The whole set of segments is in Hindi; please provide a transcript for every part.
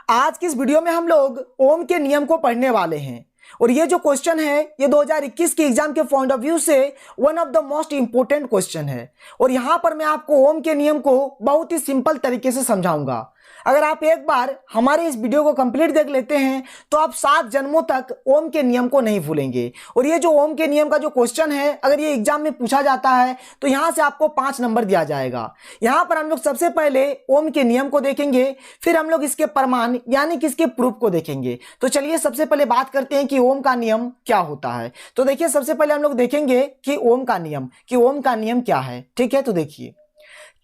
आज की इस वीडियो में हम लोग ओम के नियम को पढ़ने वाले हैं और ये जो क्वेश्चन है ये 2021 के एग्जाम के पॉइंट ऑफ व्यू से one of the most important question है। और यहां पर मैं आपको ओम के नियम को बहुत ही सिंपल तरीके से समझाऊंगा। अगर आप एक बार हमारे इस वीडियो को कंप्लीट देख लेते हैं तो आप 7 जन्मों तक ओम के नियम को नहीं भूलेंगे। और ये जो ओम के नियम का जो क्वेश्चन है अगर ये एग्जाम में पूछा जाता है तो यहां से आपको 5 नंबर दिया जाएगा। यहां पर हम लोग सबसे पहले ओम के नियम को देखेंगे, फिर हम लोग इसके प्रमाण यानी कि इसके प्रूफ को देखेंगे। तो चलिए सबसे पहले बात करते हैं कि ओम का नियम क्या होता है। तो देखिए सबसे पहले हम लोग देखेंगे कि ओम का नियम क्या है। ठीक है, तो देखिए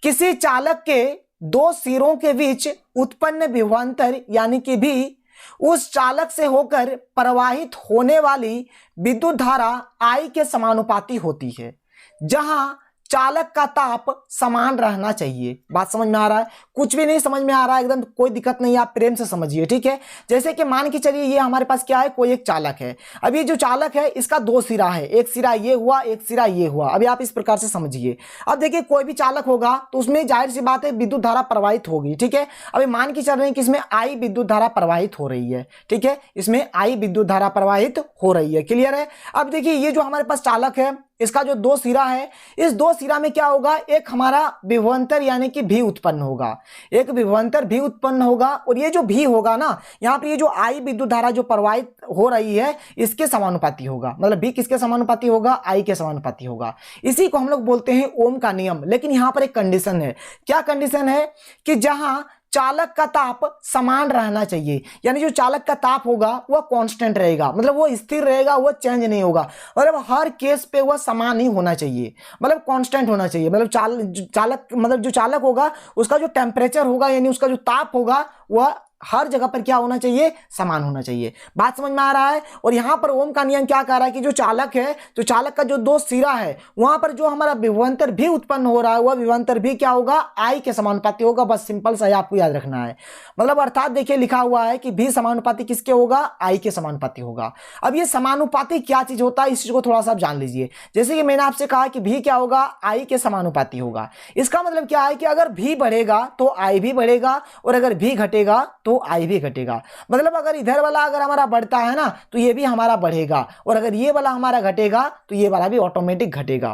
किसी चालक के 2 सिरों के बीच उत्पन्न विभवांतर यानी कि भी उस चालक से होकर प्रवाहित होने वाली विद्युत धारा I के समानुपाती होती है, जहां चालक का ताप समान रहना चाहिए। बात समझ में आ रहा है? कुछ भी नहीं समझ में आ रहा है, एकदम कोई दिक्कत नहीं, आप प्रेम से समझिए। ठीक है, जैसे कि मान के चलिए ये हमारे पास क्या है, कोई एक चालक है। अब ये जो चालक है इसका 2 सिरा है, एक सिरा ये हुआ, एक सिरा ये हुआ। अभी आप इस प्रकार से समझिए। अब देखिए कोई भी चालक होगा तो उसमें जाहिर सी बात है विद्युत धारा प्रवाहित होगी। ठीक है, अभी मान के चल रहे हैं कि इसमें I विद्युत धारा प्रवाहित हो रही है। ठीक है, इसमें I विद्युत धारा प्रवाहित हो रही है। क्लियर है? अब देखिए ये जो हमारे पास चालक है इसका जो 2 सिरा है, इस 2 सिरा में क्या होगा, एक हमारा विभवांतर यानी कि भी उत्पन्न होगा, एक विभवांतर भी उत्पन्न होगा। और ये जो भी होगा ना, यहाँ पर ये जो I विद्युत धारा जो प्रवाहित हो रही है इसके समानुपाती होगा। मतलब भी किसके समानुपाती होगा, I के समानुपाती होगा। इसी को हम लोग बोलते हैं ओम का नियम। लेकिन यहाँ पर एक कंडीशन है। क्या कंडीशन है? कि जहां चालक का ताप समान रहना चाहिए, यानी जो चालक का ताप होगा वह कांस्टेंट रहेगा, मतलब वो स्थिर रहेगा, वो चेंज नहीं होगा। मतलब हर केस पे वह समान ही होना चाहिए, मतलब कांस्टेंट होना चाहिए। मतलब जो चालक होगा उसका जो टेम्परेचर होगा यानी उसका जो ताप होगा वह हर जगह पर क्या होना चाहिए, समान होना चाहिए। बात समझ में आ रहा है? और यहां पर ओम का नियम क्या कह रहा है कि जो चालक है, तो चालक का जो 2 सिरा है वहां पर जो हमारा विभवांतर भी उत्पन्न हो रहा है वह विभवांतर भी क्या होगा, I के समानुपाती होगा। बस सिंपल सा आपको याद रखना है। मतलब अर्थात देखिए लिखा हुआ है कि भी समानुपाती किसके होगा, I के समानुपाती होगा। अब ये समानुपाती क्या चीज होता है इस चीज को थोड़ा सा आप जान लीजिए। जैसे कि मैंने आपसे कहा कि भी क्या होगा, I के समानुपाती होगा। इसका मतलब क्या है कि अगर भी बढ़ेगा तो I भी बढ़ेगा और अगर भी घटेगा तो I भी घटेगा। मतलब अगर इधर वाला अगर हमारा बढ़ता है ना तो ये भी हमारा बढ़ेगा, और अगर ये वाला हमारा घटेगा तो ये वाला भी ऑटोमेटिक घटेगा।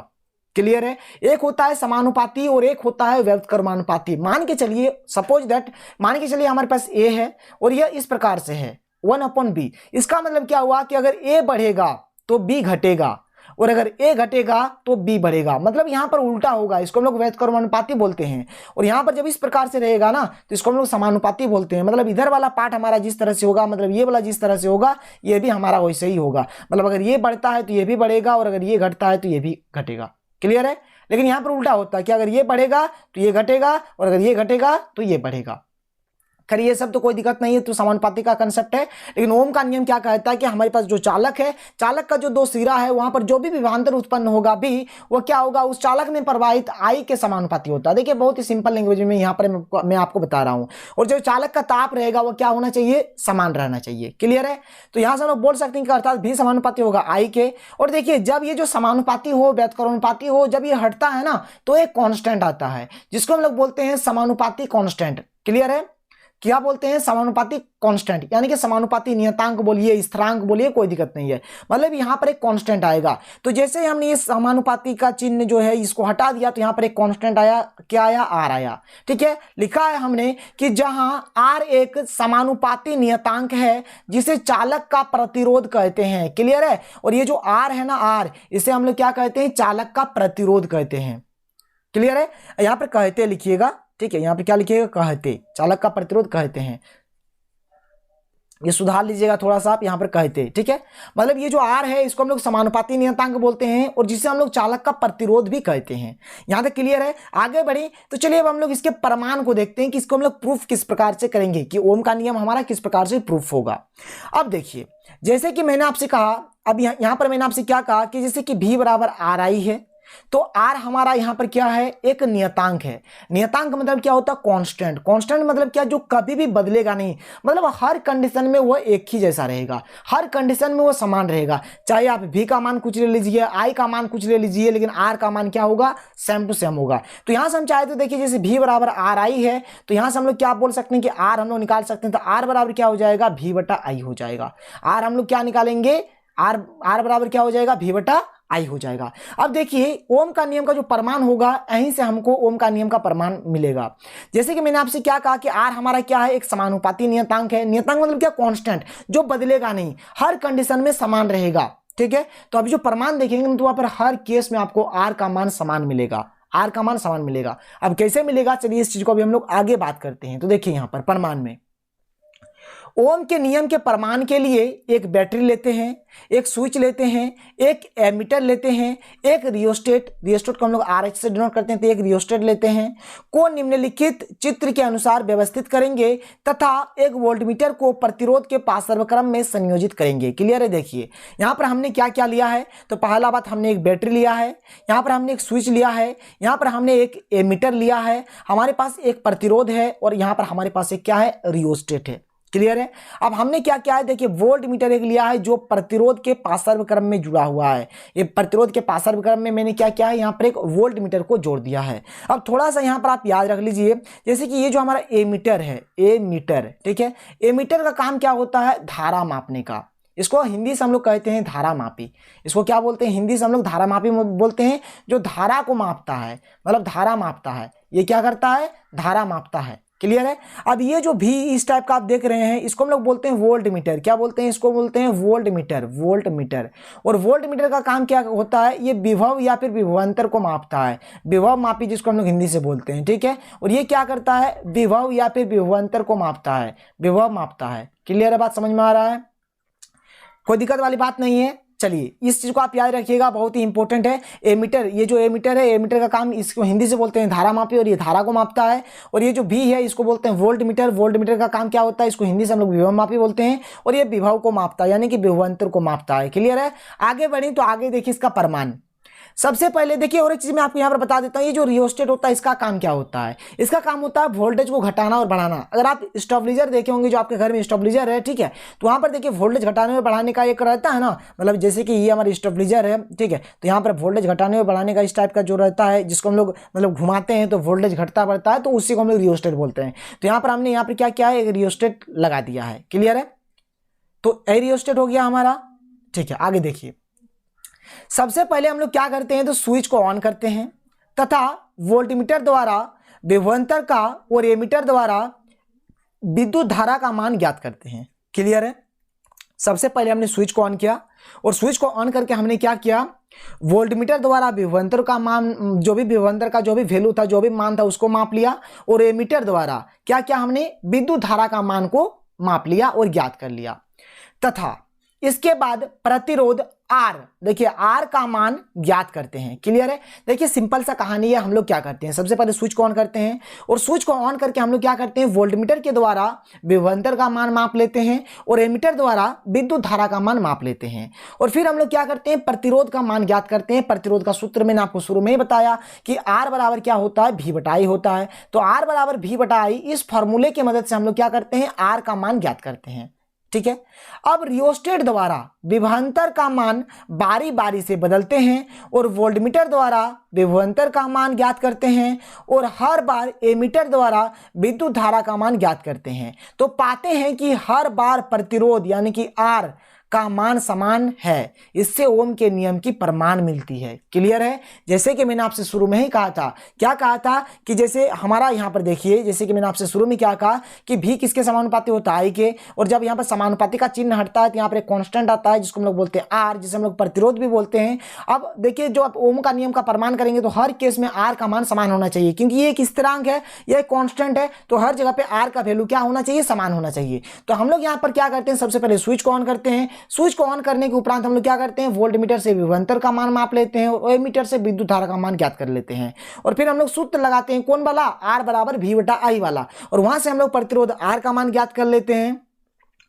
क्लियर है? एक होता है समानुपाती और एक होता है व्युत्क्रमानुपाती। मान के चलिए सपोज दैट, मान के चलिए हमारे पास A है और यह इस प्रकार से है 1/b। इसका मतलब क्या हुआ कि अगर A बढ़ेगा तो B घटेगा और अगर A घटेगा तो B बढ़ेगा। मतलब यहां पर उल्टा होगा, इसको हम लोग व्युत्क्रमानुपाती बोलते हैं। और यहां पर जब इस प्रकार से रहेगा ना तो इसको हम लोग समानुपाती बोलते हैं। मतलब इधर वाला पार्ट हमारा जिस तरह से होगा, मतलब ये वाला जिस तरह से होगा ये भी हमारा वैसे ही होगा। मतलब अगर ये बढ़ता है तो ये भी बढ़ेगा और अगर ये घटता है तो ये भी घटेगा। क्लियर है? लेकिन यहां पर उल्टा होता है कि अगर ये बढ़ेगा तो ये घटेगा और अगर ये घटेगा तो ये बढ़ेगा। खैर ये सब तो कोई दिक्कत नहीं है, तो समानुपाती का कंसेप्ट है। लेकिन ओम का नियम क्या कहता है कि हमारे पास जो चालक है, चालक का जो 2 सिरा है वहां पर जो भी विभवांतर उत्पन्न होगा भी वो क्या होगा, उस चालक में प्रवाहित I के समानुपाती होता है। देखिए बहुत ही सिंपल लैंग्वेज में यहाँ पर मैं आपको बता रहा हूं। और जो चालक का ताप रहेगा वो क्या होना चाहिए, समान रहना चाहिए। क्लियर है? तो यहां से हम लोग बोल सकते हैं कि अर्थात भी समानुपाती होगा I के। और देखिए जब ये जो समानुपाती हो, व्युत्क्रमानुपाती हो, जब ये हटता है ना तो एक कांस्टेंट आता है जिसको हम लोग बोलते हैं समानुपाती कांस्टेंट। क्लियर है? क्या बोलते हैं, समानुपाती कांस्टेंट, यानी कि समानुपाती नियतांक बोलिए, स्थिरांक बोलिए, कोई दिक्कत नहीं है। मतलब यहां पर एक कांस्टेंट आएगा। तो जैसे हमने ये समानुपाती का चिन्ह जो है इसको हटा दिया तो यहां पर एक कांस्टेंट आया। क्या आया? R आया। ठीक है, लिखा है हमने कि जहां R एक समानुपाती नियतांक है जिसे चालक का प्रतिरोध कहते हैं। क्लियर है? और ये जो R है ना, R, इसे हम लोग क्या कहते हैं, चालक का प्रतिरोध कहते हैं। क्लियर है? यहां पर कहते लिखिएगा। ठीक है, यहां पे क्या लिखिएगा, कहते, चालक का प्रतिरोध कहते हैं। ये सुधार लीजिएगा थोड़ा सा आप, यहां पर कहते। ठीक है, मतलब ये जो R है इसको हम लोग समानुपाती नियतांक बोलते हैं और जिसे हम लोग चालक का प्रतिरोध भी कहते हैं। यहां तक क्लियर है? आगे बढ़े तो चलिए अब हम लोग इसके प्रमाण को देखते हैं कि इसको हम लोग प्रूफ किस प्रकार से करेंगे, कि ओम का नियम हमारा किस प्रकार से प्रूफ होगा। अब देखिए जैसे कि मैंने आपसे कहा, अब यहां पर मैंने आपसे क्या कहा कि जैसे कि V बराबर RI है तो आर हमारा यहाँ पर क्या है, एक नियतांक है। नियतांक मतलब क्या होता है, कांस्टेंट। कांस्टेंट मतलब क्या, जो कभी भी बदलेगा नहीं, मतलब हर कंडीशन में वो एक ही जैसा रहेगा, हर कंडीशन में वो समान रहेगा। चाहे आप भी का मान कुछ ले लीजिए, आई का मान कुछ ले लीजिए, लेकिन आर का मान क्या होगा, सेम टू सेम होगा। तो यहाँ से हम चाहे तो देखिए, जैसे भी बराबर आर आई है, तो यहाँ से हम लोग क्या बोल सकते हैं कि आर हम लोग निकाल सकते हैं। तो आर बराबर क्या हो जाएगा, भी बटा आई हो जाएगा। आर हम लोग क्या निकालेंगे, आर बराबर क्या हो जाएगा, भी बटा आई हो जाएगा। अब देखिए ओम का नियम का जो प्रमाण होगा, यहीं से हमको ओम का नियम का प्रमाण मिलेगा। जैसे कि मैंने आपसे क्या कहा कि आर हमारा क्या है, एक समानुपाती नियतांक है। नियतांक मतलब क्या, कांस्टेंट, जो बदलेगा नहीं, हर कंडीशन में समान रहेगा। ठीक है, तो अभी जो प्रमाण देखेंगे तो वहां पर हर केस में आपको आर का मान समान मिलेगा, आर का मान समान मिलेगा। अब कैसे मिलेगा, चलिए इस चीज को भी हम लोग आगे बात करते हैं। तो देखिए यहाँ पर प्रमाण में ओम के नियम के प्रमाण के लिए एक बैटरी लेते हैं, एक स्विच लेते हैं, एक एमीटर लेते हैं, एक रियोस्टेट को हम लोग RH से डिनोट करते हैं, तो एक रियोस्टेट लेते हैं, को निम्नलिखित चित्र के अनुसार व्यवस्थित करेंगे तथा एक वोल्टमीटर को प्रतिरोध के पार्श्व क्रम में संयोजित करेंगे। क्लियर है, देखिए यहाँ पर हमने क्या क्या लिया है। तो पहला बात, हमने एक बैटरी लिया है, यहाँ पर हमने एक स्विच लिया है, यहाँ पर हमने एक एमीटर लिया है, हमारे पास एक प्रतिरोध है, और यहाँ पर हमारे पास एक क्या है, रियोस्टेट है। क्लियर है। अब हमने क्या किया है, देखिए वोल्ट मीटर एक लिया है जो प्रतिरोध के पार्श्व क्रम में जुड़ा हुआ है। ये प्रतिरोध के पार्श्व क्रम में मैंने क्या किया है, यहाँ पर एक वोल्ट मीटर को जोड़ दिया है। अब थोड़ा सा यहाँ पर आप याद रख लीजिए, जैसे कि ये जो हमारा एमीटर है, एमीटर, ठीक है, एमीटर का काम क्या होता है, धारा मापने का। इसको हिंदी से हम लोग कहते हैं धारा मापी। इसको क्या बोलते हैं, हिंदी से हम लोग धारा मापी बोलते हैं, जो धारा को मापता है, मतलब धारा मापता है। ये क्या करता है, धारा मापता है। क्लियर है। अब ये जो भी इस टाइप का आप देख रहे हैं, इसको हम लोग बोलते हैं वोल्ट मीटर। क्या बोलते हैं, इसको बोलते हैं वोल्ट मीटर, वोल्ट मीटर। और वोल्ट मीटर का काम क्या होता है, ये विभव या फिर विभवांतर को मापता है, विभव मापी जिसको हम लोग हिंदी से बोलते हैं। ठीक है, और ये क्या करता है, विभव या फिर विभवांतर को मापता है, विभव मापता है। क्लियर है, बात समझ में आ रहा है, कोई दिक्कत वाली बात नहीं है। चलिए इस चीज को आप याद रखिएगा, बहुत ही इंपॉर्टेंट है। एमीटर, ये जो एमीटर है, एमीटर का काम, इसको हिंदी से बोलते हैं धारा मापी, और ये धारा को मापता है। और ये जो भी है, इसको बोलते हैं वोल्ट मीटर। वोल्ट मीटर का काम क्या होता है, इसको हिंदी से हम लोग विभव मापी बोलते हैं, और ये विभव को मापता है, यानी कि विभवांतर को मापता है। क्लियर है। आगे बढ़ी तो आगे देखिए इसका प्रमाण। सबसे पहले देखिए, और एक चीज मैं आपको यहाँ पर बता देता हूँ, ये जो रियोस्टेट होता है इसका काम क्या होता है। इसका काम होता है वोल्टेज को घटाना और बढ़ाना। अगर आप स्टेबलाइजर देखे होंगे, जो आपके घर में स्टेबलाइजर है, ठीक है, तो वहां पर देखिए वोल्टेज घटाने और बढ़ाने का एक रहता है ना, मतलब जैसे कि ये हमारी स्टेबलाइजर है, ठीक है, तो यहाँ पर वोल्टेज घटाने और बढ़ाने का इस टाइप का जो रहता है, जिसको हम लोग मतलब घुमाते हैं तो वोल्टेज घटता बढ़ता है, तो उसी को हम लोग रियोस्टेट बोलते हैं। तो यहाँ पर हमने यहाँ पर क्या किया है, एक रियोस्टेट लगा दिया है। क्लियर है, तो ए रियोस्टेट हो गया हमारा। ठीक है, आगे देखिए। सबसे पहले हम लोग क्या करते हैं, तो स्विच को ऑन करते हैं तथा वोल्टमीटर द्वारा विभवांतर का और एमीटर द्वारा विद्युत धारा का मान ज्ञात करते हैं। क्लियर है। सबसे पहले हमने स्विच को ऑन किया, और स्विच को ऑन करके हमने क्या किया, वोल्टमीटर द्वारा विभवांतर का मान, जो भी विभवांतर का जो भी वैल्यू था, जो भी मान था, उसको माप लिया, और एमीटर द्वारा क्या किया, हमने विद्युत धारा का मान को माप लिया और ज्ञात कर लिया। तथा इसके बाद प्रतिरोध R, देखिए R का मान ज्ञात करते हैं। क्लियर है। देखिए सिंपल सा कहानी है। हम लोग क्या करते हैं, सबसे पहले स्विच को ऑन करते हैं, और स्विच को ऑन करके हम लोग क्या करते हैं, वोल्टमीटर के द्वारा विभवांतर का मान माप लेते हैं, और एमीटर द्वारा विद्युत धारा का मान माप लेते हैं। और फिर हम लोग क्या करते हैं, प्रतिरोध का मान ज्ञात करते हैं। प्रतिरोध का सूत्र मैंने आपको शुरू में ही बताया कि R बराबर क्या होता है, V बटा I होता है। तो R बराबर V बटा I, इस फॉर्मूले की मदद से हम लोग क्या करते हैं, R का मान ज्ञात करते हैं। ठीक है। अब रियोस्टेट द्वारा विभवांतर का मान बारी बारी से बदलते हैं, और वोल्टमीटर द्वारा विभवांतर का मान ज्ञात करते हैं, और हर बार एमीटर द्वारा विद्युत धारा का मान ज्ञात करते हैं। तो पाते हैं कि हर बार प्रतिरोध यानी कि R का मान समान है। इससे ओम के नियम की प्रमाण मिलती है। क्लियर है। जैसे कि मैंने आपसे शुरू में ही कहा था, क्या कहा था कि जैसे हमारा यहाँ पर देखिए, जैसे कि मैंने आपसे शुरू में क्या कहा कि भी किसके समानुपाती होता है, I के, और जब यहाँ पर समानुपाती का चिन्ह हटता है तो यहाँ पर एक कांस्टेंट आता है जिसको हम लोग बोलते हैं R, जिसे हम लोग प्रतिरोध भी बोलते हैं। अब देखिए, जो आप ओम का नियम का प्रमाण करेंगे तो हर केस में R का मान समान होना चाहिए, क्योंकि ये एक स्थिरांक है, ये कांस्टेंट है, तो हर जगह पे R का वैल्यू क्या होना चाहिए, समान होना चाहिए। तो हम लोग यहाँ पर क्या करते हैं, सबसे पहले स्विच को ऑन करते हैं। स्विच को ऑन करने के उपरांत हम लोग क्या करते हैं, वोल्टमीटर से विभवांतर का मान माप लेते हैं, और एमीटर से विद्युत धारा का मान ज्ञात कर लेते हैं। और फिर हम लोग सूत्र लगाते हैं, कौन वाला, R बराबर V बटा I वाला, और वहां से हम लोग प्रतिरोध R का मान ज्ञात कर लेते हैं।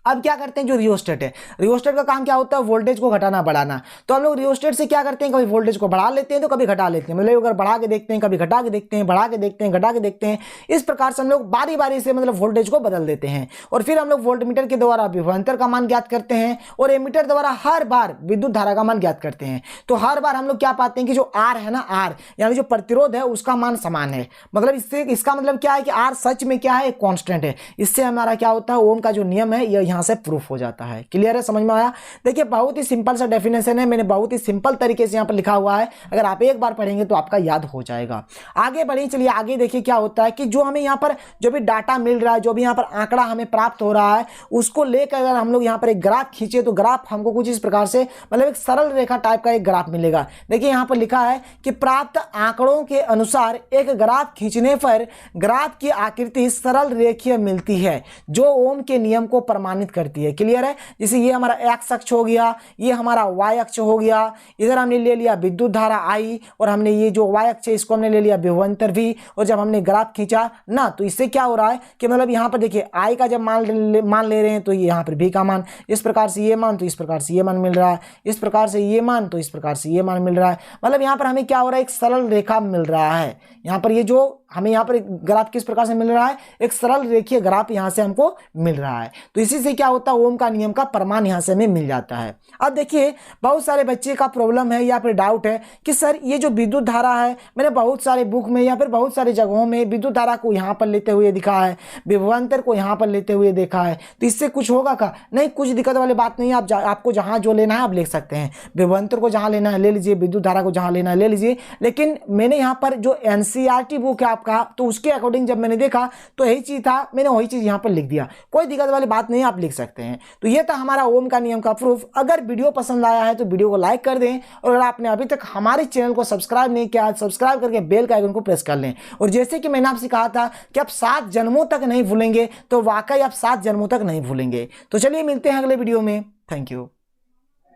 अब क्या करते हैं, जो रियोस्टेट है, रियोस्टेट का काम क्या होता है, वोल्टेज को घटाना बढ़ाना। तो हम लोग रियोस्टेट से क्या करते हैं, कभी वोल्टेज को बढ़ा लेते हैं तो कभी घटा लेते हैं, मतलब अगर बढ़ा के देखते हैं, कभी घटा के देखते हैं, बढ़ा के देखते हैं, घटा के देखते हैं। इस प्रकार से हम लोग बारी बारी से मतलब वोल्टेज को बदल देते हैं। और फिर हम लोग वोल्टमीटर के द्वारा विभवांतर का मान ज्ञात करते हैं और एमीटर द्वारा हर बार विद्युत धारा का मान ज्ञात करते हैं। तो हर बार हम लोग क्या पाते हैं कि जो आर है ना, आर यानी जो प्रतिरोध है उसका मान समान है। मतलब इससे इसका मतलब क्या है कि आर सच में क्या है, एक कांस्टेंट है। इससे हमारा क्या होता है, ओम का जो नियम है ये यहां से प्रूफ हो जाता है। क्लियर है, समझ में आया? देखिए बहुत ही सिंपल सा डेफिनेशन है, मैंने बहुत ही सिंपल तरीके से यहां पर लिखा हुआ है। अगर आप एक बार पढ़ेंगे तो आपका याद हो जाएगा। आगे बढ़े, चलिए आगे देखिए क्या होता है कि जो हमें यहाँ पर जो भी डाटा मिल रहा है, जो भी यहाँ पर आंकड़ा हमें प्राप्त हो रहा है, उसको लेकर अगर हम लोग यहाँ पर एक ग्राफ खींचे तो ग्राफ हमको कुछ इस प्रकार से मतलब एक सरल रेखा टाइप का एक ग्राफ मिलेगा। देखिए यहाँ पर लिखा है कि प्राप्त आंकड़ों के अनुसार एक ग्राफ खींचने पर ग्राफ की आकृति सरल रेखीय मिलती है जो ओम के नियम को प्रमाणित करती है। क्लियर है? जैसे ये हमारा एक्स अक्ष हो गया, ये हमारा वाई अक्ष हो गया, इधर हमने ले लिया विद्युत धारा आई और हमने ये जो वाई अक्ष है इसको हमने ले लिया विभवांतर भी। और जब हमने ग्राफ खींचा ना तो इससे क्या हो रहा है कि मतलब यहाँ पर देखिए आई का जब मान ले रहे हैं तो यहाँ पर भी का मान, इस प्रकार से ये मान तो इस प्रकार से ये मान मिल रहा है, इस प्रकार से ये मान तो इस प्रकार से ये मान मिल रहा है। मतलब यहाँ पर हमें क्या हो रहा है, एक सरल रेखा मिल रहा है। यहाँ पर ये जो हमें यहाँ पर एक ग्राफ किस प्रकार से मिल रहा है, एक सरल रेखीय ग्राफ यहाँ से हमको मिल रहा है। तो इसी से क्या होता है, ओम का नियम का प्रमाण यहाँ से हमें मिल जाता है। अब देखिए बहुत सारे बच्चे का प्रॉब्लम है या फिर डाउट है कि सर ये जो विद्युत धारा है, मैंने बहुत सारे बुक में या फिर बहुत सारी जगहों में विद्युत धारा को यहाँ पर लेते हुए दिखा है, विभवांतर को यहाँ पर लेते हुए देखा है, तो इससे कुछ होगा क्या? नहीं, कुछ दिक्कत वाली बात नहीं है। आपको जहाँ जो लेना है आप ले सकते हैं, विभवांतर को जहाँ लेना है ले लीजिए, विद्युत धारा को जहाँ लेना है ले लीजिए। लेकिन मैंने यहाँ पर जो एनसीईआरटी बुक है आपका, तो उसके अकॉर्डिंग जब मैंने देखा तो यही चीज था, मैंने वही चीज यहाँ पर लिख दिया। कोई दिक्कत वाली बात नहीं, आप लिख सकते हैं। तो ये था हमारा ओम का नियम का प्रूफ। अगर वीडियो पसंद आया है तो वीडियो को लाइक कर दें और अगर आपने अभी तक हमारे चैनल को सब्सक्राइब नहीं किया, सब्सक्राइब करके बेल का आइकन को प्रेस कर लें। और जैसे कि मैंने आपसे कहा था कि आप 7 जन्मों तक नहीं भूलेंगे, तो वाकई आप 7 जन्मों तक नहीं भूलेंगे। तो चलिए मिलते हैं अगले वीडियो में। Thank you.